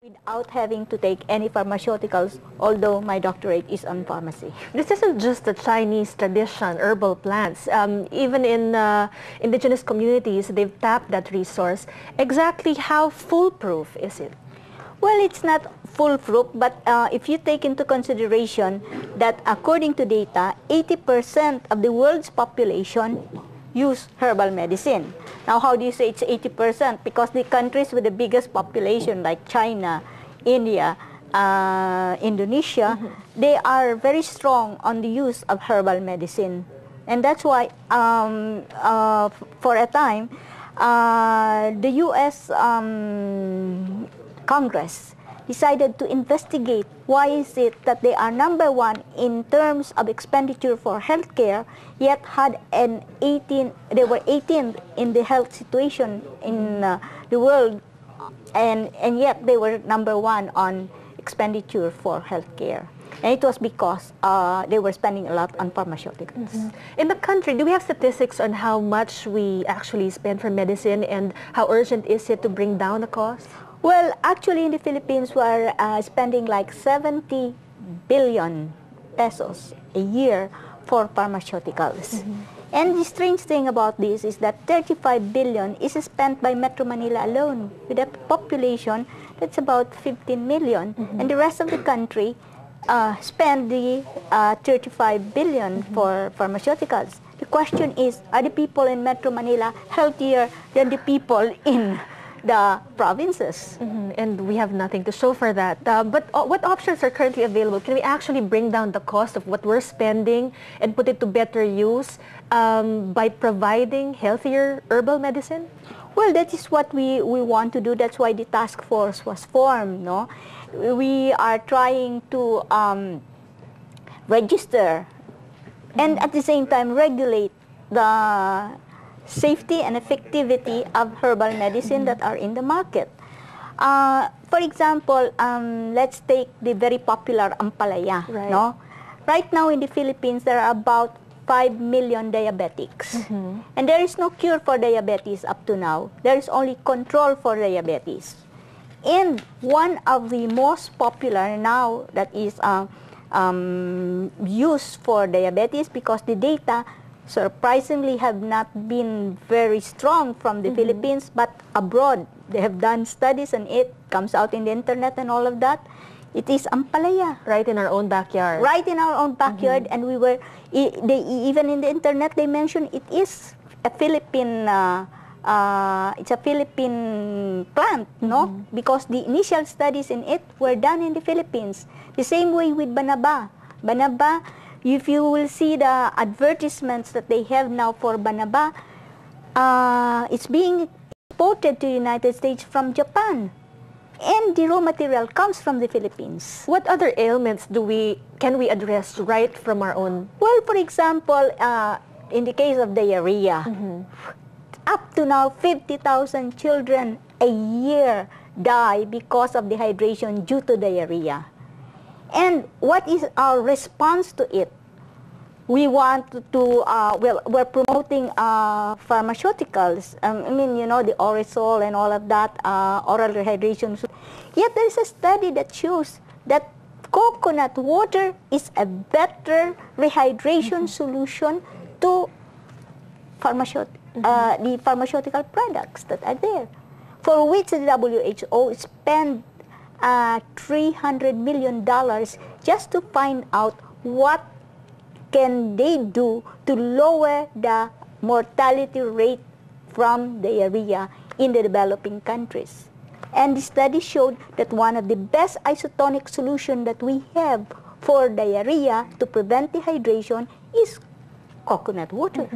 without having to take any pharmaceuticals, although my doctorate is on pharmacy. This isn't just a Chinese tradition, herbal plants. Even in indigenous communities, they've tapped that resource. Exactly how foolproof is it? Well, it's not foolproof, but if you take into consideration that according to data, 80% of the world's population use herbal medicine. Now, how do you say it's 80%? Because the countries with the biggest population, like China, India, Indonesia, they are very strong on the use of herbal medicine. And that's why, for a time, the U.S. Congress decided to investigate why is it that they are number one in terms of expenditure for healthcare, yet had they were 18th in the health situation in the world, and yet they were number one on expenditure for healthcare. And it was because they were spending a lot on pharmaceuticals. In the country, do we have statistics on how much we actually spend for medicine and how urgent is it to bring down the cost? Well, actually in the Philippines, we're spending like 70 billion pesos a year for pharmaceuticals. And the strange thing about this is that 35 billion is spent by Metro Manila alone, with a population that's about 15 million. And the rest of the country spend the 35 billion for pharmaceuticals. The question is, are the people in Metro Manila healthier than the people in the provinces? And we have nothing to show for that. But what options are currently available? Can we actually bring down the cost of what we're spending and put it to better use by providing healthier herbal medicine? Well, that is what we want to do. That's why the task force was formed. No? We are trying to register and at the same time regulate the safety and effectivity of herbal medicine that are in the market. For example, let's take the very popular ampalaya. Right. No? Right now in the Philippines, there are about 5 million diabetics. And there is no cure for diabetes up to now. There is only control for diabetes. And one of the most popular now that is used for diabetes, because the data surprisingly have not been very strong from the Philippines, but abroad they have done studies and it comes out in the internet and all of that. It is ampalaya. Right in our own backyard. Right in our own backyard, and we were, even in the internet they mentioned it is a Philippine, it's a Philippine plant, no? Because the initial studies in it were done in the Philippines. The same way with banaba. Banaba, if you will see the advertisements that they have now for banaba, it's being exported to the United States from Japan. And the raw material comes from the Philippines. What other ailments can we address right from our own? Well, for example, in the case of diarrhea, up to now 50,000 children a year die because of dehydration due to diarrhea. And what is our response to it? We want to, we're promoting pharmaceuticals. I mean, you know, the Orisol and all of that, oral rehydration. Yet there is a study that shows that coconut water is a better rehydration solution to the pharmaceutical products that are there, for which the WHO spent $300 million just to find out what can they do to lower the mortality rate from diarrhea in the developing countries. And the study showed that one of the best isotonic solutions that we have for diarrhea to prevent dehydration is coconut water.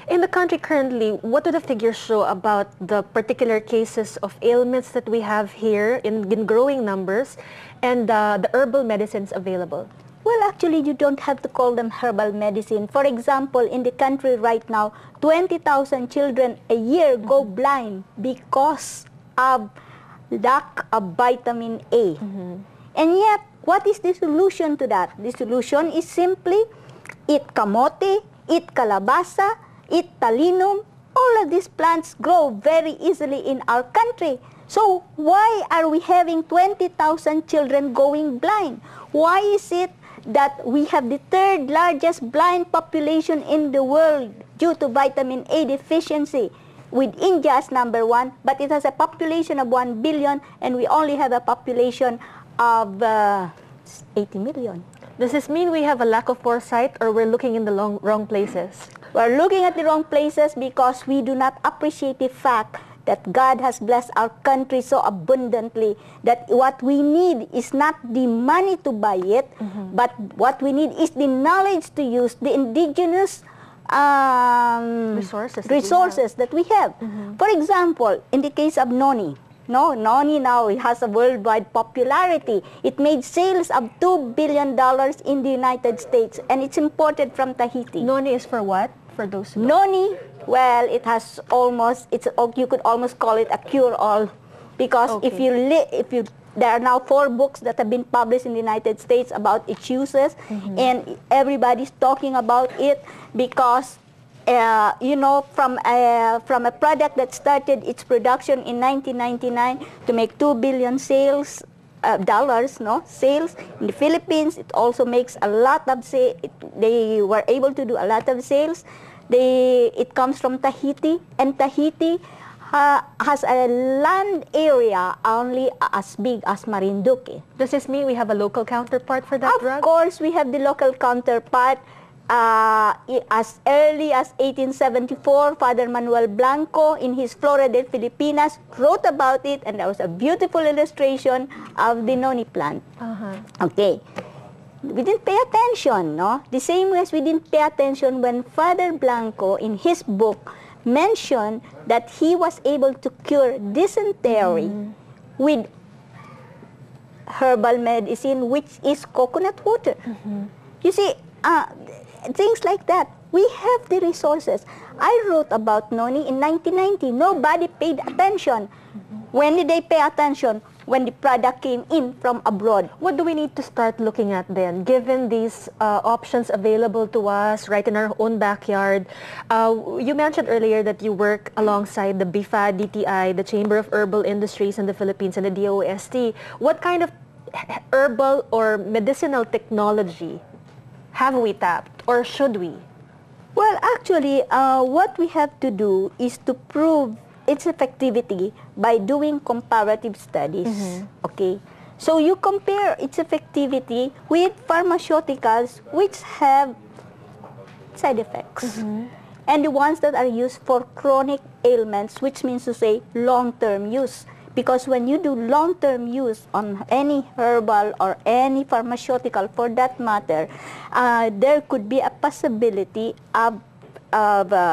In the country currently, what do the figures show about the particular cases of ailments that we have here in growing numbers and the herbal medicines available? Well, actually, you don't have to call them herbal medicine. For example, in the country right now, 20,000 children a year go blind because of lack of vitamin A. And yet, what is the solution to that? The solution is simply eat kamote, eat kalabasa, eat talinum, all of these plants grow very easily in our country. So why are we having 20,000 children going blind? Why is it that we have the third largest blind population in the world due to vitamin A deficiency, with India as number 1, but it has a population of 1 billion and we only have a population of 80 million. Does this mean we have a lack of foresight, or we're looking in the wrong places? We're looking at the wrong places because we do not appreciate the fact that God has blessed our country so abundantly that what we need is not the money to buy it, but what we need is the knowledge to use the indigenous resources that we have. For example, in the case of noni, noni now has a worldwide popularity. It made sales of $2 billion in the United States, and it's imported from Tahiti. Noni is for what? For those who Noni, well, it has almost, you could almost call it a cure-all, because if you there are now 4 books that have been published in the United States about its uses, and everybody's talking about it because, you know, from a product that started its production in 1999 to make 2 billion sales, sales in the Philippines. It also makes a lot of they were able to do a lot of sales. It comes from Tahiti, and Tahiti has a land area only as big as Marinduque. Does this mean we have a local counterpart for that drug? Of course, we have the local counterpart. As early as 1874, Father Manuel Blanco, in his Flora de Filipinas, wrote about it, and there was a beautiful illustration of the noni plant. Okay. We didn't pay attention, no? The same way as we didn't pay attention when Father Blanco, in his book, mentioned that he was able to cure dysentery with herbal medicine, which is coconut water. You see, things like that. We have the resources. I wrote about noni in 1990. Nobody paid attention. When did they pay attention? When the product came in from abroad. What do we need to start looking at then, given these options available to us right in our own backyard? You mentioned earlier that you work alongside the BIFA, DTI, the Chamber of Herbal Industries in the Philippines, and the DOST. What kind of herbal or medicinal technology have we tapped, or should we? Well, actually, what we have to do is to prove its effectivity by doing comparative studies. Okay, so you compare its effectivity with pharmaceuticals which have side effects, and the ones that are used for chronic ailments, which means to say long-term use. Because when you do long-term use on any herbal or any pharmaceutical for that matter, there could be a possibility of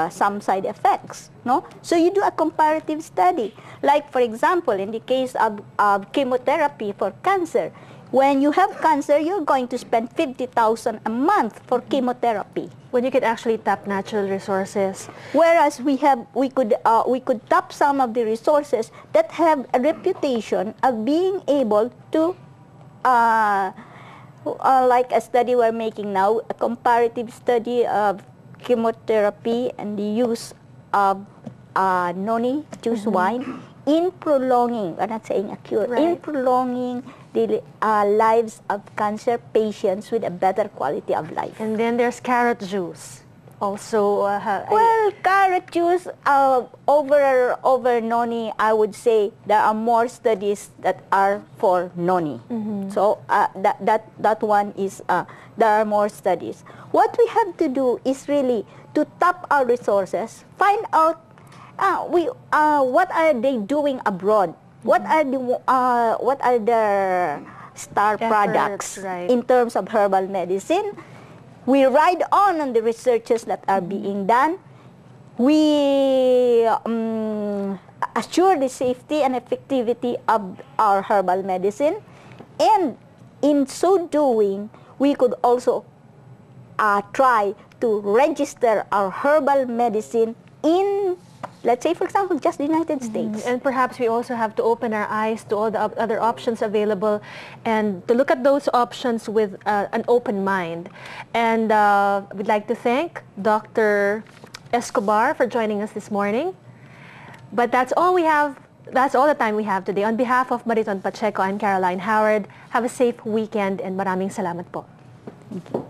some side effects, no? So you do a comparative study. Like, for example, in the case of chemotherapy for cancer, when you have cancer, you're going to spend 50,000 a month for chemotherapy. When you could actually tap natural resources. Whereas we could tap some of the resources that have a reputation of being able to, like a study we're making now, a comparative study of chemotherapy and the use of noni juice wine in prolonging, we're not saying a cure, in prolonging the lives of cancer patients with a better quality of life. And then there's carrot juice. Also, well, carrot juice over noni, I would say there are more studies that are for noni. So that one is there are more studies. What we have to do is really to tap our resources, find out what are they doing abroad. What are their star products in terms of herbal medicine? We ride on the researches that are being done. We assure the safety and effectivity of our herbal medicine, and in so doing, we could also try to register our herbal medicine in, let's say, for example, just the United States. And perhaps we also have to open our eyes to all the other options available and to look at those options with an open mind. And we'd like to thank Dr. Escobar for joining us this morning. But that's all we have. That's all the time we have today. On behalf of Mariton Pacheco, I'm Caroline Howard. Have a safe weekend and maraming salamat po. Thank you.